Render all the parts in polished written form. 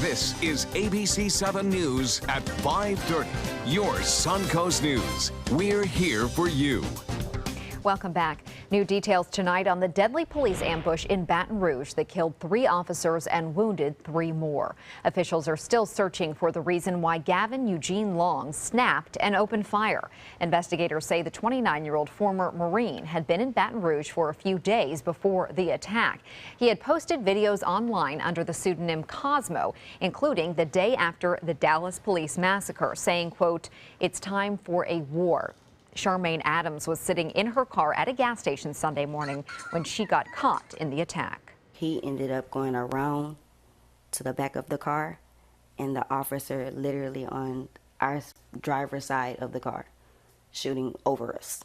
This is ABC 7 News at 5:30. Your Suncoast News. We're here for you. Welcome back. New details tonight on the deadly police ambush in Baton Rouge that killed 3 officers and wounded 3 more. Officials are still searching for the reason why Gavin Eugene Long snapped and opened fire. Investigators say the 29-year-old former Marine had been in Baton Rouge for a few days before the attack. He had posted videos online under the pseudonym Cosmo, including the day after the Dallas police massacre, saying, quote, "It's time for a war." Charmaine Adams was sitting in her car at a gas station Sunday morning when she got caught in the attack. He ended up going around to the back of the car, and the officer literally on our driver's side of the car, shooting over us.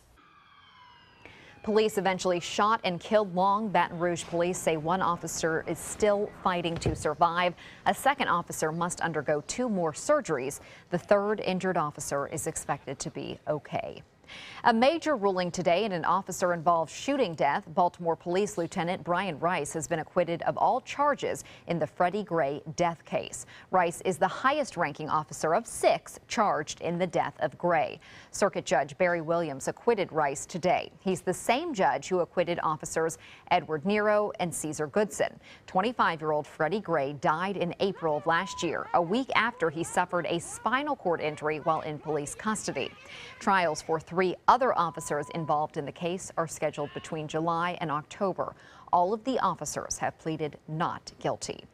Police eventually shot and killed Long. Baton Rouge police say 1 officer is still fighting to survive. A 2nd officer must undergo 2 more surgeries. The 3rd injured officer is expected to be okay. A major ruling today in an officer-involved shooting death. Baltimore Police Lieutenant Brian Rice has been acquitted of all charges in the Freddie Gray death case. Rice is the highest-ranking officer of 6 charged in the death of Gray. Circuit Judge Barry Williams acquitted Rice today. He's the same judge who acquitted officers Edward Nero and Caesar Goodson. 25-year-old Freddie Gray died in April of last year, a week after he suffered a spinal cord injury while in police custody. Trials for 3 other officers involved in the case are scheduled between July and October. All of the officers have pleaded not guilty.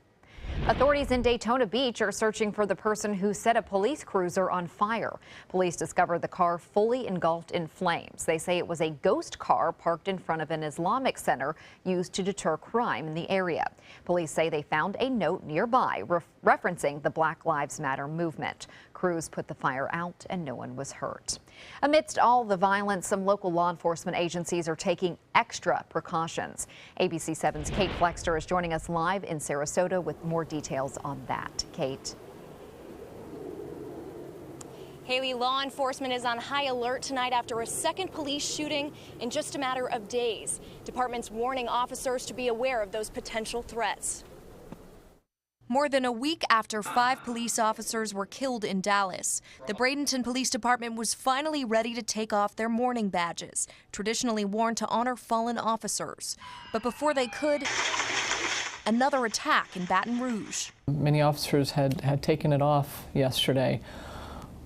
Authorities in Daytona Beach are searching for the person who set a police cruiser on fire. Police discovered the car fully engulfed in flames. They say it was a ghost car parked in front of an Islamic center used to deter crime in the area. Police say they found a note nearby referencing the Black Lives Matter movement. Crews put the fire out and no one was hurt. Amidst all the violence, some local law enforcement agencies are taking extra precautions. ABC 7's Kate Flexter is joining us live in Sarasota with more details on that. Kate. Haley, law enforcement is on high alert tonight after a second police shooting in just a matter of days. Departments warning officers to be aware of those potential threats. More than a week after 5 police officers were killed in Dallas, the Bradenton Police Department was finally ready to take off their mourning badges, traditionally worn to honor fallen officers. But before they could, another attack in Baton Rouge. Many officers had taken it off yesterday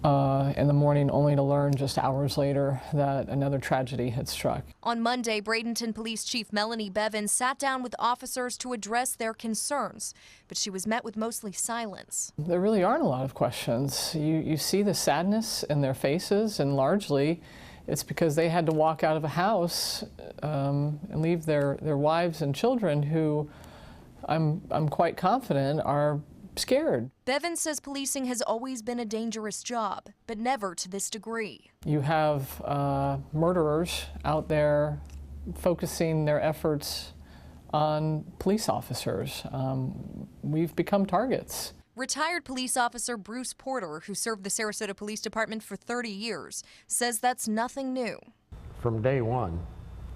in the morning, only to learn just hours later that another tragedy had struck. On Monday, Bradenton Police Chief Melanie Bevin sat down with officers to address their concerns, but she was met with mostly silence. There really aren't a lot of questions. You see the sadness in their faces, and largely it's because they had to walk out of a house and leave their wives and children who I'm quite confident are scared. Bevin says policing has always been a dangerous job, but never to this degree. You have murderers out there focusing their efforts on police officers. We've become targets. Retired police officer Bruce Porter, who served the Sarasota Police Department for 30 years, says that's nothing new. From day one,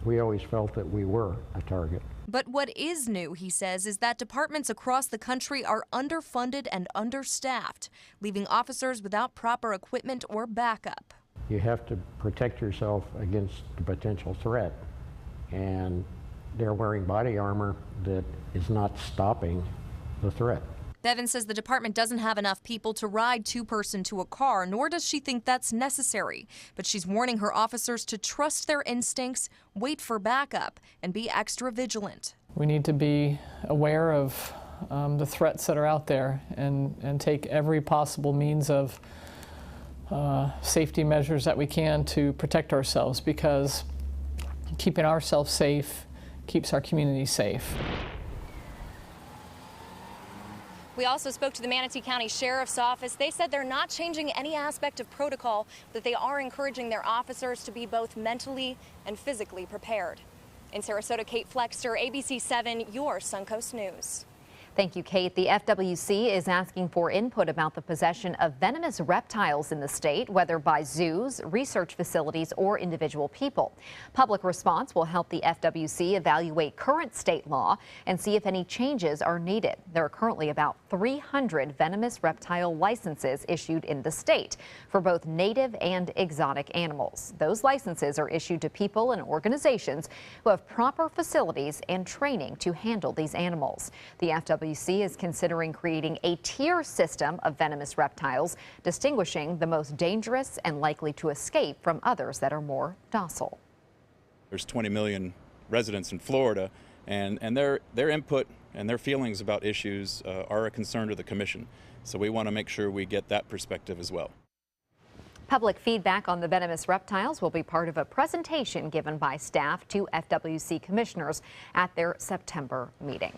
we always felt that we were a target. But what is new, he says, is that departments across the country are underfunded and understaffed, leaving officers without proper equipment or backup. You have to protect yourself against the potential threat, and they're wearing body armor that is not stopping the threat. Bevin says the department doesn't have enough people to ride 2-person to a car, nor does she think that's necessary. But she's warning her officers to trust their instincts, wait for backup, and be extra vigilant. We need to be aware of the threats that are out there and take every possible means of safety measures that we can to protect ourselves, because keeping ourselves safe keeps our community safe. We also spoke to the Manatee County Sheriff's Office. They said they're not changing any aspect of protocol, but they are encouraging their officers to be both mentally and physically prepared. In Sarasota, Kate Flexter, ABC 7, your Suncoast News. Thank you, Kate. The FWC is asking for input about the possession of venomous reptiles in the state, whether by zoos, research facilities, or individual people. Public response will help the FWC evaluate current state law and see if any changes are needed. There are currently about 300 venomous reptile licenses issued in the state for both native and exotic animals. Those licenses are issued to people and organizations who have proper facilities and training to handle these animals. The FWC is considering creating a tier system of venomous reptiles, distinguishing the most dangerous and likely to escape from others that are more docile. There's 20 million residents in Florida, and their input and their feelings about issues are a concern to the Commission. So we want to make sure we get that perspective as well. Public feedback on the venomous reptiles will be part of a presentation given by staff to FWC commissioners at their September meeting.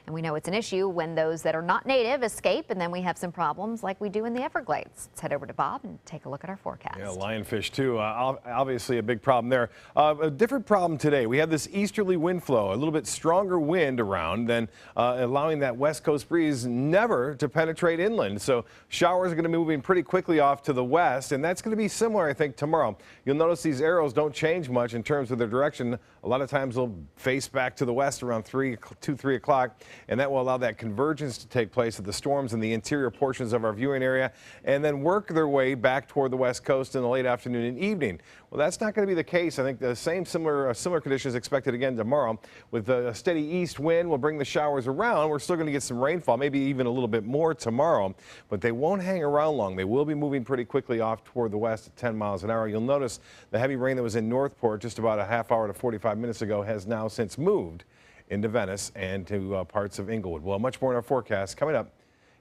And we know it's an issue when those that are not native escape, and then we have some problems like we do in the Everglades. Let's head over to Bob and take a look at our forecast. Yeah, lionfish too. Obviously a big problem there. A different problem today. We have this easterly wind flow, a little bit stronger wind around, than allowing that west coast breeze never to penetrate inland. So showers are going to be moving pretty quickly off to the west, and that's going to be similar, I think, tomorrow. You'll notice these arrows don't change much in terms of their direction. A lot of times they'll face back to the west around 2, 3 o'clock, and that will allow that convergence to take place of the storms in the interior portions of our viewing area, and then work their way back toward the west coast in the late afternoon and evening. Well, that's not going to be the case. I think the similar conditions expected again tomorrow. With a steady east wind will bring the showers around. We're still going to get some rainfall, maybe even a little bit more tomorrow, but they won't hang around long. They will be moving pretty quickly off toward the west at 10 miles an hour. You'll notice the heavy rain that was in Northport just about a half hour to 45 minutes ago has now since moved into Venice and to parts of Inglewood. Well, much more in our forecast coming up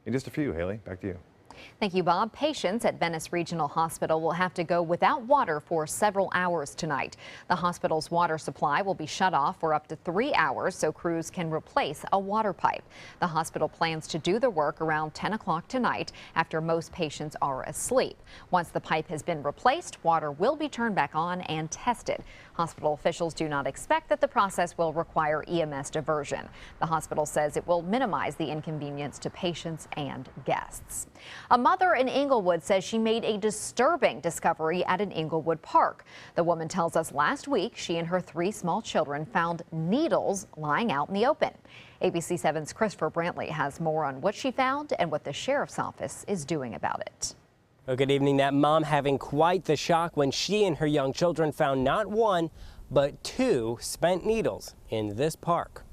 in just a few. Haley, back to you. Thank you, Bob. Patients at Venice Regional Hospital will have to go without water for several hours tonight. The hospital's water supply will be shut off for up to 3 hours so crews can replace a water pipe. The hospital plans to do the work around 10 o'clock tonight after most patients are asleep. Once the pipe has been replaced, water will be turned back on and tested. Hospital officials do not expect that the process will require EMS diversion. The hospital says it will minimize the inconvenience to patients and guests. A mother in Inglewood says she made a disturbing discovery at an Inglewood park. The woman tells us last week she and her 3 small children found needles lying out in the open. ABC 7's Christopher Brantley has more on what she found and what the sheriff's office is doing about it. Well, good evening. That mom having quite the shock when she and her young children found not 1, but 2 spent needles in this park.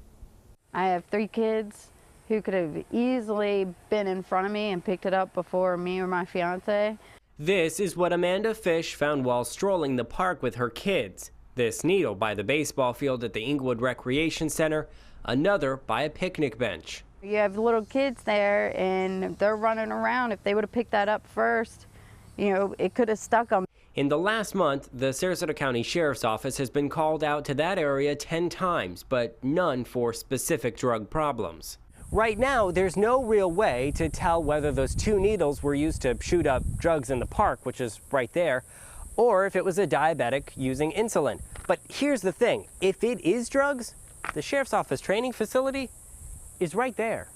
I have 3 kids who could have easily been in front of me and picked it up before me or my fiance. This is what Amanda Fish found while strolling the park with her kids. This needle by the baseball field at the Inglewood Recreation Center, another by a picnic bench. You have little kids there and they're running around. If they would have picked that up first, you know, it could have stuck them. In the last month, the Sarasota County Sheriff's Office has been called out to that area 10 times, but none for specific drug problems. Right now, there's no real way to tell whether those 2 needles were used to shoot up drugs in the park, which is right there, or if it was a diabetic using insulin. But here's the thing, if it is drugs, the Sheriff's Office training facility is right there.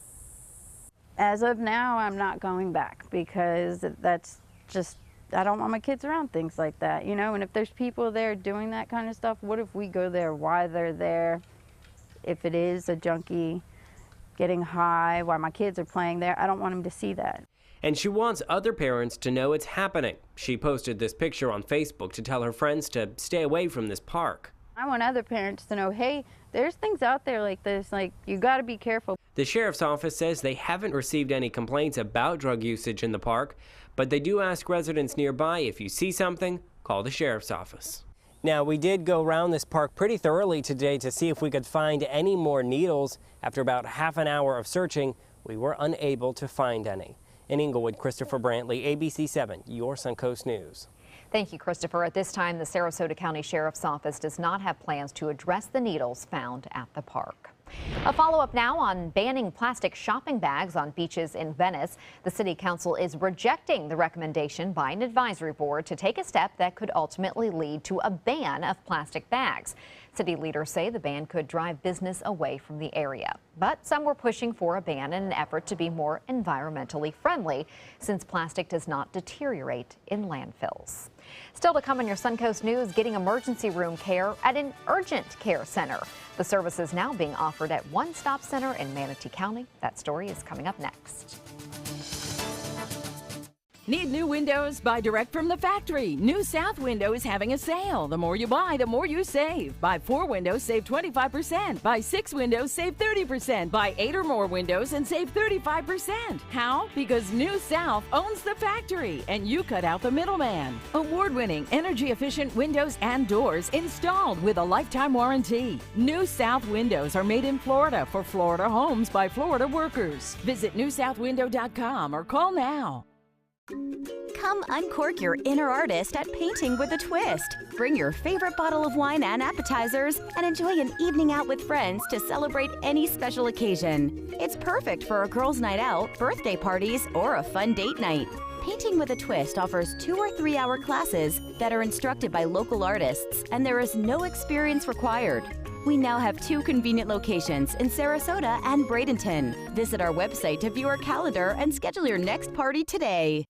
As of now, I'm not going back because that's just, I don't want my kids around things like that, you know, and if there's people there doing that kind of stuff, what if we go there, why they're there, if it is a junkie getting high, why my kids are playing there, I don't want them to see that. And she wants other parents to know it's happening. She posted this picture on Facebook to tell her friends to stay away from this park. I want other parents to know, hey, there's things out there like this, like you got to be careful. The Sheriff's Office says they haven't received any complaints about drug usage in the park, but they do ask residents nearby, if you see something, call the Sheriff's Office. Now, we did go around this park pretty thoroughly today to see if we could find any more needles. After about half an hour of searching, we were unable to find any. In Inglewood, Christopher Brantley, ABC 7, your Suncoast News. Thank you, Christopher. At this time, the Sarasota County Sheriff's Office does not have plans to address the needles found at the park. A follow-up now on banning plastic shopping bags on beaches in Venice. The City Council is rejecting the recommendation by an advisory board to take a step that could ultimately lead to a ban of plastic bags. City leaders say the ban could drive business away from the area. But some were pushing for a ban in an effort to be more environmentally friendly, since plastic does not deteriorate in landfills. Still to come on your Suncoast News, getting emergency room care at an urgent care center. The service is now being offered at One Stop Center in Manatee County. That story is coming up next. Need new windows? Buy direct from the factory. New South Window is having a sale. The more you buy, the more you save. Buy 4 windows, save 25%. Buy 6 windows, save 30%. Buy 8 or more windows and save 35%. How? Because New South owns the factory and you cut out the middleman. Award-winning, energy-efficient windows and doors installed with a lifetime warranty. New South Windows are made in Florida for Florida homes by Florida workers. Visit newsouthwindow.com or call now. Come uncork your inner artist at Painting with a Twist. Bring your favorite bottle of wine and appetizers and enjoy an evening out with friends to celebrate any special occasion. It's perfect for a girls' night out, birthday parties, or a fun date night. Painting with a Twist offers 2 or 3 hour classes that are instructed by local artists, and there is no experience required. We now have 2 convenient locations in Sarasota and Bradenton. Visit our website to view our calendar and schedule your next party today.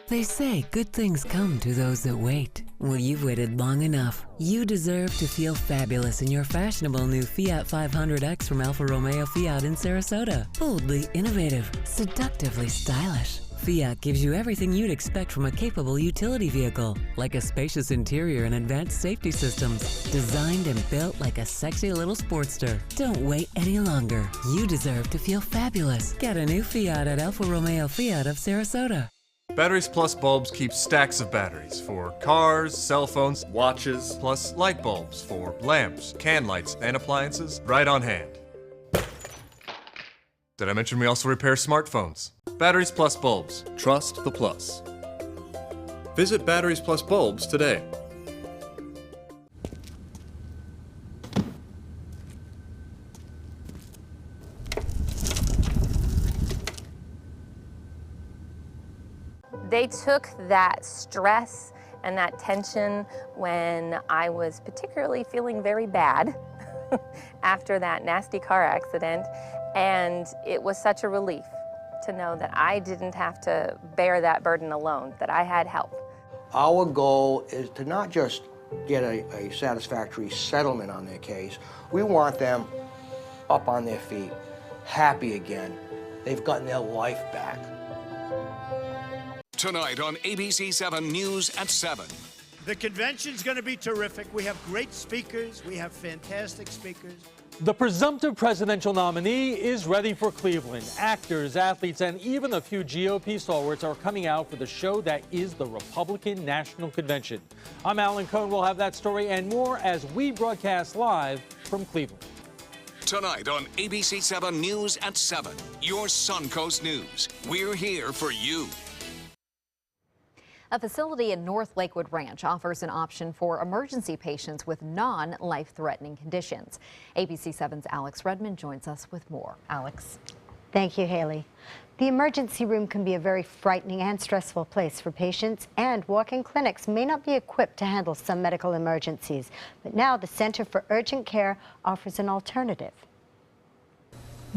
They say good things come to those that wait. Well, you've waited long enough. You deserve to feel fabulous in your fashionable new Fiat 500X from Alfa Romeo Fiat in Sarasota. Boldly innovative, seductively stylish. Fiat gives you everything you'd expect from a capable utility vehicle, like a spacious interior and advanced safety systems, designed and built like a sexy little Sportster. Don't wait any longer. You deserve to feel fabulous. Get a new Fiat at Alfa Romeo Fiat of Sarasota. Batteries Plus bulbs keep stacks of batteries for cars, cell phones, watches, plus light bulbs for lamps, can lights, and appliances right on hand. Did I mention we also repair smartphones? Batteries Plus bulbs. Trust the plus. Visit Batteries Plus bulbs today. They took that stress and that tension when I was particularly feeling very bad after that nasty car accident, and it was such a relief to know that I didn't have to bear that burden alone, that I had help. Our goal is to not just get a satisfactory settlement on their case. We want them up on their feet, happy again. They've gotten their life back. Tonight on ABC 7 News at 7. The convention's going to be terrific. We have great speakers. We have fantastic speakers. The presumptive presidential nominee is ready for Cleveland. Actors, athletes, and even a few GOP stalwarts are coming out for the show that is the Republican National Convention. I'm Alan Cohn. We'll have that story and more as we broadcast live from Cleveland. Tonight on ABC 7 News at 7, your Suncoast News. We're here for you. A facility in North Lakewood Ranch offers an option for emergency patients with non-life-threatening conditions. ABC 7's Alex Redmond joins us with more. Alex. Thank you, Haley. The emergency room can be a very frightening and stressful place for patients, and walk-in clinics may not be equipped to handle some medical emergencies. But now the Center for Urgent Care offers an alternative.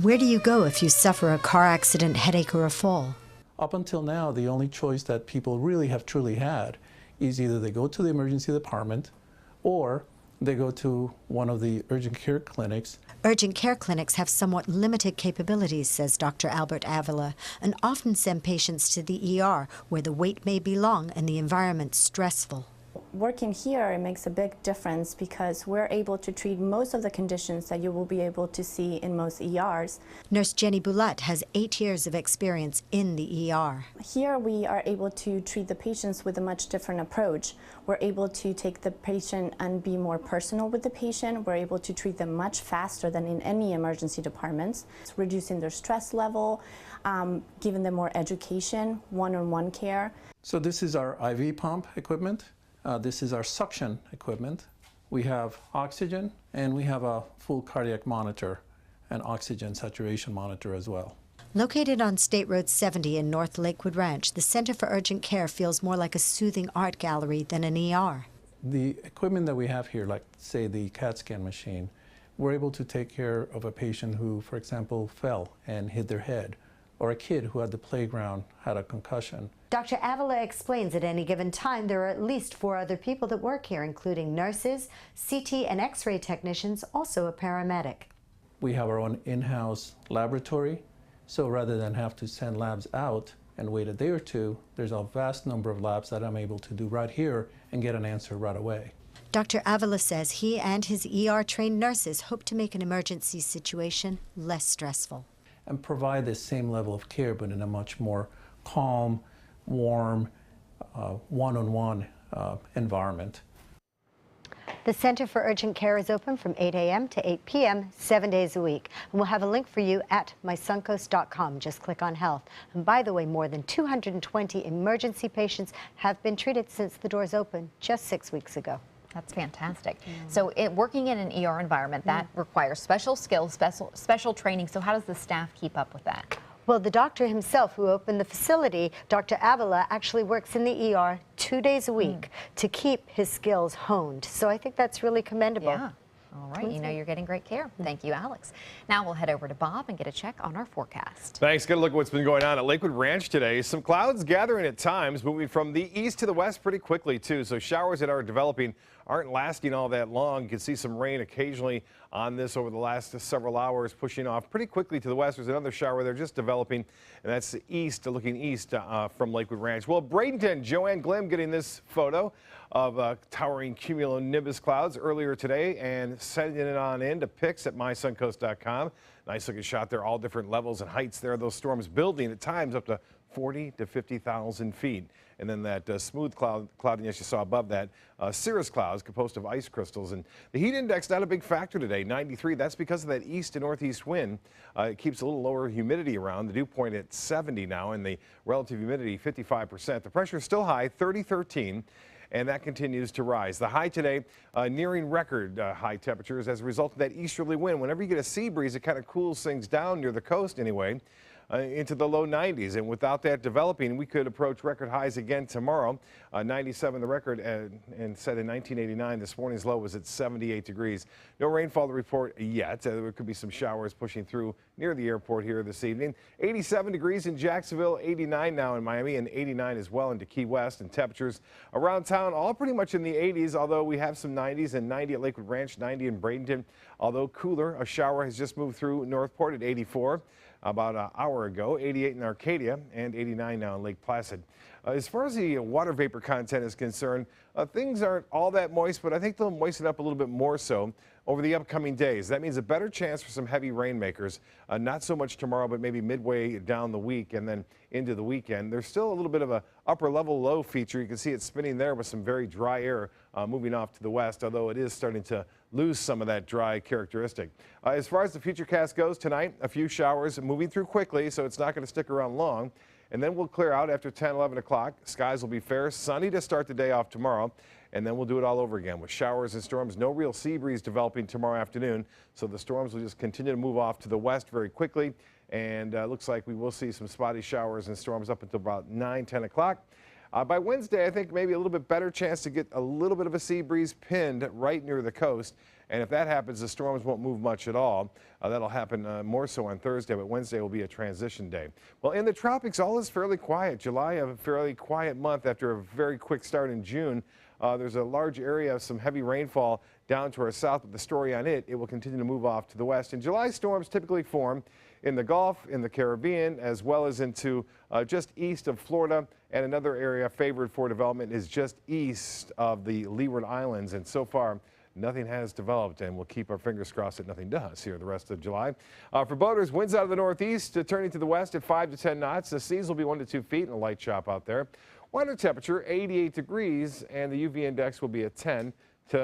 Where do you go if you suffer a car accident, headache, or a fall? Up until now, the only choice that people really have truly had is either they go to the emergency department or they go to one of the urgent care clinics. Urgent care clinics have somewhat limited capabilities, says Dr. Albert Avila, and often send patients to the ER, where the wait may be long and the environment stressful. Working here, it makes a big difference because we're able to treat most of the conditions that you will be able to see in most ERs. Nurse Jenny Boulette has 8 years of experience in the ER. Here we are able to treat the patients with a much different approach. We're able to take the patient and be more personal with the patient. We're able to treat them much faster than in any emergency departments. It's reducing their stress level, giving them more education, one-on-one care. So this is our IV pump equipment. This is our suction equipment. We have oxygen, and we have a full cardiac monitor and oxygen saturation monitor as well. Located on State Road 70 in North Lakewood Ranch, the Center for Urgent Care feels more like a soothing art gallery than an ER. The equipment that we have here, like say the CAT scan machine, we're able to take care of a patient who, for example, fell and hit their head, or a kid who at the playground had a concussion. Dr. Avila explains at any given time there are at least 4 other people that work here, including nurses, CT and X-ray technicians, also a paramedic. We have our own in-house laboratory, so rather than have to send labs out and wait a day or two, there's a vast number of labs that I'm able to do right here and get an answer right away. Dr. Avila says he and his ER-trained nurses hope to make an emergency situation less stressful. And provide the same level of care, but in a much more calm, warm, one-on-one environment. The Center for Urgent Care is open from 8 a.m. to 8 p.m. 7 days a week. And we'll have a link for you at mysuncoast.com. Just click on health. And by the way, more than 220 emergency patients have been treated since the doors opened just 6 weeks ago. That's fantastic. So working in an ER environment, that requires special skills, special training. So how does the staff keep up with that? Well, the doctor himself who opened the facility, Dr. Avila, actually works in the ER 2 days a week to keep his skills honed. So I think that's really commendable. Yeah. All right, you know you're getting great care. Thank you, Alex. Now we'll head over to Bob and get a check on our forecast. Thanks. Got to look at what's been going on at Lakewood Ranch today. Some clouds gathering at times, moving from the east to the west pretty quickly, too. So showers that are developing aren't lasting all that long. You can see some rain occasionally on this over the last several hours, pushing off pretty quickly to the west. There's another shower they're just developing, and that's east, looking east from Lakewood Ranch. Well, Bradenton, Joanne Glim getting this photo of towering cumulonimbus clouds earlier today and sending it on into pics at mysuncoast.com. Nice looking shot there, all different levels and heights there. Those storms building at times up to 40 to 50,000 feet. And then that smooth cloudiness you saw above that, cirrus clouds composed of ice crystals. And the heat index not a big factor today, 93. That's because of that east to northeast wind. It keeps a little lower humidity around. The dew point at 70 now, and the relative humidity 55%. The pressure is still high, 3013. And that continues to rise. The high today nearing record high temperatures as a result of that easterly wind. Whenever you get a sea breeze, it kind of cools things down near the coast anyway. Into the low 90s, and without that developing, we could approach record highs again tomorrow. 97 the record, and set in 1989. This morning's low was at 78 degrees. No rainfall to report yet. There could be some showers pushing through near the airport here this evening. 87 degrees in Jacksonville, 89 now in Miami, and 89 as well into Key West. And temperatures around town all pretty much in the 80s, although we have some 90s, and 90 at Lakewood Ranch, 90 in Bradenton. Although cooler, a shower has just moved through Northport at 84. About an hour ago, 88 in Arcadia, and 89 now in Lake Placid. As far as the water vapor content is concerned, things aren't all that moist, but I think they'll moisten up a little bit more so over the upcoming days. That means a better chance for some heavy rainmakers. Not so much tomorrow, but maybe midway down the week and then into the weekend. There's still a little bit of a upper level low feature. You can see it spinning there with some very dry air moving off to the west, although it is starting to lose some of that dry characteristic. As far as the futurecast goes tonight, a few showers moving through quickly, so it's not going to stick around long. And then we'll clear out after 10, 11 o'clock. Skies will be fair, sunny to start the day off tomorrow. And then we'll do it all over again with showers and storms. No real sea breeze developing tomorrow afternoon. So the storms will just continue to move off to the west very quickly. And looks like we will see some spotty showers and storms up until about 9, 10 o'clock. By Wednesday, I think maybe a little bit better chance to get a little bit of a sea breeze pinned right near the coast. And if that happens, the storms won't move much at all. That'll happen more so on Thursday, but Wednesday will be a transition day. Well, in the tropics, all is fairly quiet. July, a fairly quiet month after a very quick start in June. There's a large area of some heavy rainfall down to our south, but the story on it will continue to move off to the west. And July storms typically form in the Gulf, in the Caribbean, as well as into just east of Florida. And another area favored for development is just east of the Leeward Islands. And so far, nothing has developed, and we'll keep our fingers crossed that nothing does here the rest of July. For boaters, winds out of the northeast turning to the west at 5 to 10 knots. The seas will be 1 to 2 feet and a light chop out there. Water temperature 88 degrees, and the UV index will be at 10.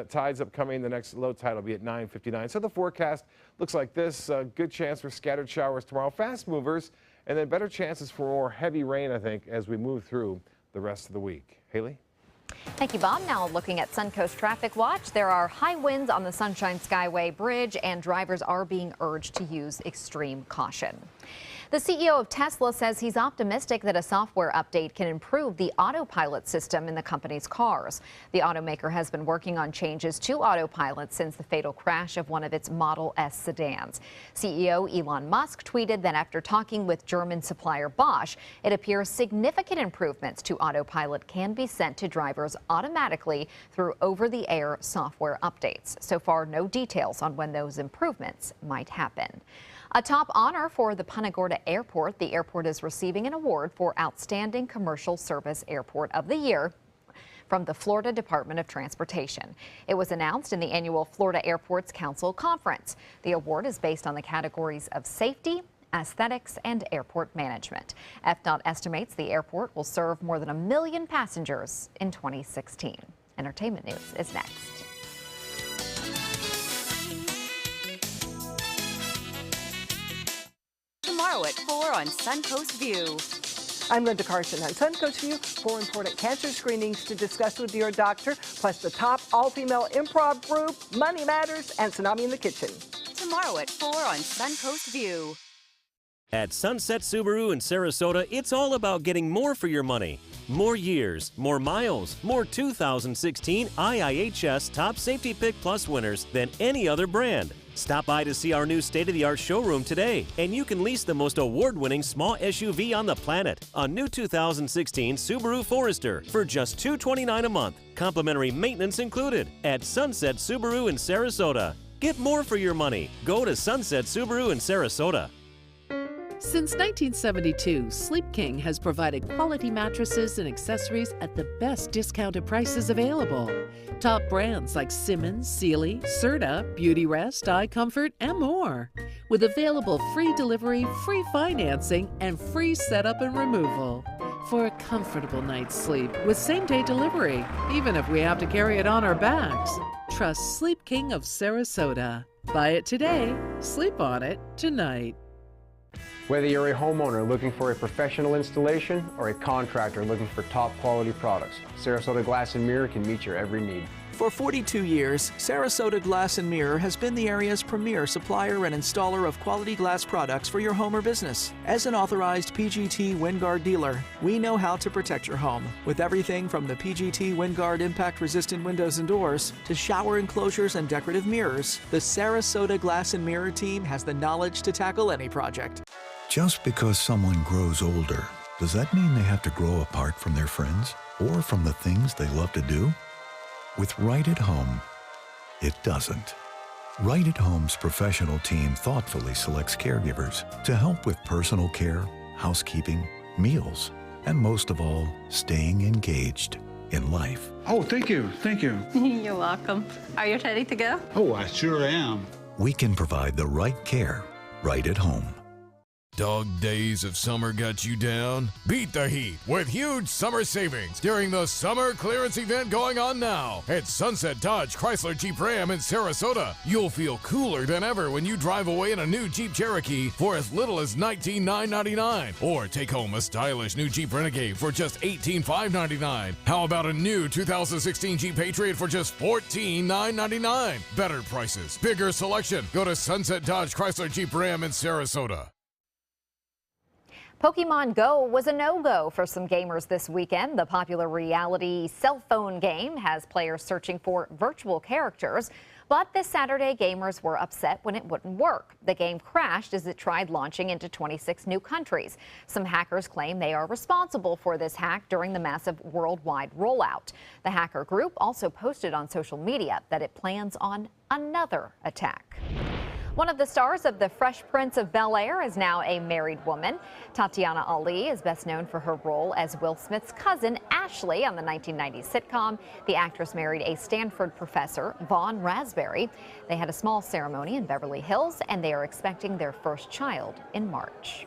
Tides upcoming. The next low tide will be at 9:59. So the forecast looks like this. Good chance for scattered showers tomorrow. Fast movers, and then better chances for more heavy rain, I think, as we move through the rest of the week. Haley? Thank you, Bob. Now looking at Suncoast Traffic Watch, there are high winds on the Sunshine Skyway Bridge, and drivers are being urged to use extreme caution. The CEO of Tesla says he's optimistic that a software update can improve the autopilot system in the company's cars. The automaker has been working on changes to autopilot since the fatal crash of one of its Model S sedans. CEO Elon Musk tweeted that after talking with German supplier Bosch, it appears significant improvements to autopilot can be sent to drivers automatically through over-the-air software updates. So far, no details on when those improvements might happen. A top honor for the Punta Gorda Airport. The airport is receiving an award for Outstanding Commercial Service Airport of the Year from the Florida Department of Transportation. It was announced in the annual Florida Airports Council Conference. The award is based on the categories of safety, aesthetics, and airport management. FDOT estimates the airport will serve more than 1 million passengers in 2016. Entertainment news is next. Tomorrow at 4 on Suncoast View. I'm Linda Carson on Suncoast View. 4 important cancer screenings to discuss with your doctor, plus the top all-female improv group, Money Matters, and Tsunami in the Kitchen. Tomorrow at 4 on Suncoast View. At Sunset Subaru in Sarasota, it's all about getting more for your money. More years, more miles, more 2016 IIHS Top Safety Pick Plus winners than any other brand. Stop by to see our new state-of-the-art showroom today, and you can lease the most award-winning small SUV on the planet, a new 2016 Subaru Forester, for just $229 a month. Complimentary maintenance included at Sunset Subaru in Sarasota. Get more for your money. Go to Sunset Subaru in Sarasota. Since 1972, Sleep King has provided quality mattresses and accessories at the best discounted prices available. Top brands like Simmons, Sealy, Serta, Beauty Rest, Eye Comfort, and more. With available free delivery, free financing, and free setup and removal. For a comfortable night's sleep with same-day delivery, even if we have to carry it on our backs. Trust Sleep King of Sarasota. Buy it today, sleep on it tonight. Whether you're a homeowner looking for a professional installation or a contractor looking for top quality products, Sarasota Glass and Mirror can meet your every need. For 42 years, Sarasota Glass and Mirror has been the area's premier supplier and installer of quality glass products for your home or business. As an authorized PGT WinGuard dealer, we know how to protect your home with everything from the PGT WinGuard impact-resistant windows and doors to shower enclosures and decorative mirrors. The Sarasota Glass and Mirror team has the knowledge to tackle any project. Just because someone grows older, does that mean they have to grow apart from their friends or from the things they love to do? With Right at Home, it doesn't. Right at Home's professional team thoughtfully selects caregivers to help with personal care, housekeeping, meals, and most of all, staying engaged in life. Oh, thank you, thank you. You're welcome. Are you ready to go? Oh, I sure am. We can provide the right care right at home. Dog days of summer got you down? Beat the heat with huge summer savings during the summer clearance event going on now at Sunset Dodge Chrysler Jeep Ram in Sarasota. You'll feel cooler than ever when you drive away in a new Jeep Cherokee for as little as $19,999, or take home a stylish new Jeep Renegade for just $18,599. How about a new 2016 Jeep Patriot for just $14,999? Better prices, bigger selection. Go to Sunset Dodge Chrysler Jeep Ram in Sarasota. Pokemon Go was a no-go for some gamers this weekend. The popular reality cell phone game has players searching for virtual characters. But this Saturday, gamers were upset when it wouldn't work. The game crashed as it tried launching into 26 new countries. Some hackers claim they are responsible for this hack during the massive worldwide rollout. The hacker group also posted on social media that it plans on another attack. One of the stars of The Fresh Prince of Bel-Air is now a married woman. Tatiana Ali is best known for her role as Will Smith's cousin, Ashley, on the 1990s sitcom. The actress married a Stanford professor, Vaughn Raspberry. They had a small ceremony in Beverly Hills, and they are expecting their first child in March.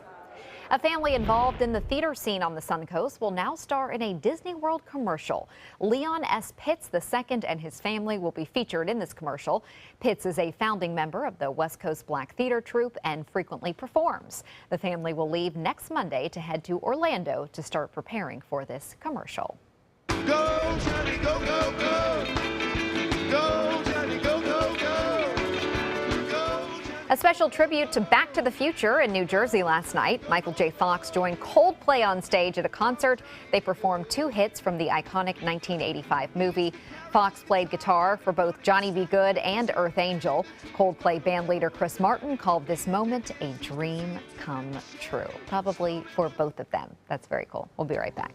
A family involved in the theater scene on the Suncoast will now star in a Disney World commercial. Leon S. Pitts II and his family will be featured in this commercial. Pitts is a founding member of the West Coast Black Theater Troupe and frequently performs. The family will leave next Monday to head to Orlando to start preparing for this commercial. Go, Johnny, go, go, go. Go, Johnny, go, go, go. Go, Johnny. A special tribute to Back to the Future in New Jersey last night. Michael J. Fox joined Coldplay on stage at a concert. They performed 2 hits from the iconic 1985 movie. Fox played guitar for both Johnny B. Good and Earth Angel. Coldplay bandleader Chris Martin called this moment a dream come true. Probably for both of them. That's very cool. We'll be right back.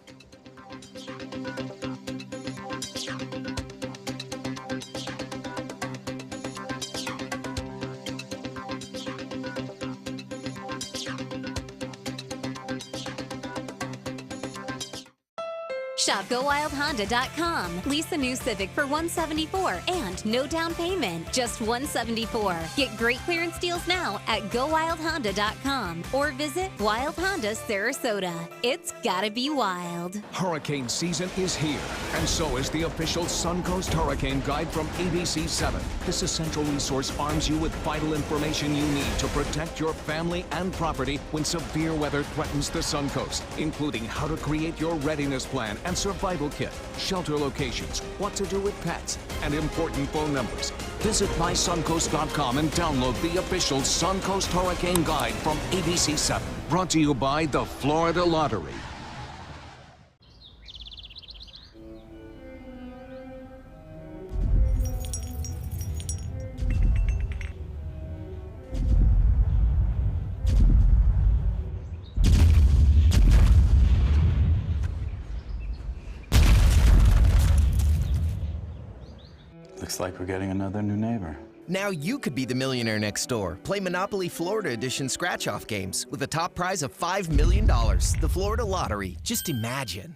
Shop GoWildHonda.com. Lease a new Civic for $174 and no down payment, just $174. Get great clearance deals now at GoWildHonda.com or visit Wild Honda Sarasota. It's gotta be wild. Hurricane season is here, and so is the official Suncoast Hurricane Guide from ABC 7. This essential resource arms you with vital information you need to protect your family and property when severe weather threatens the Suncoast, including how to create your readiness plan and survival kit, shelter locations, what to do with pets, and important phone numbers. Visit mysuncoast.com and download the official Suncoast Hurricane Guide from ABC 7. Brought to you by the Florida Lottery. Looks like we're getting another new neighbor. Now you could be the millionaire next door. Play Monopoly Florida Edition scratch-off games with a top prize of $5 million. The Florida Lottery. Just imagine.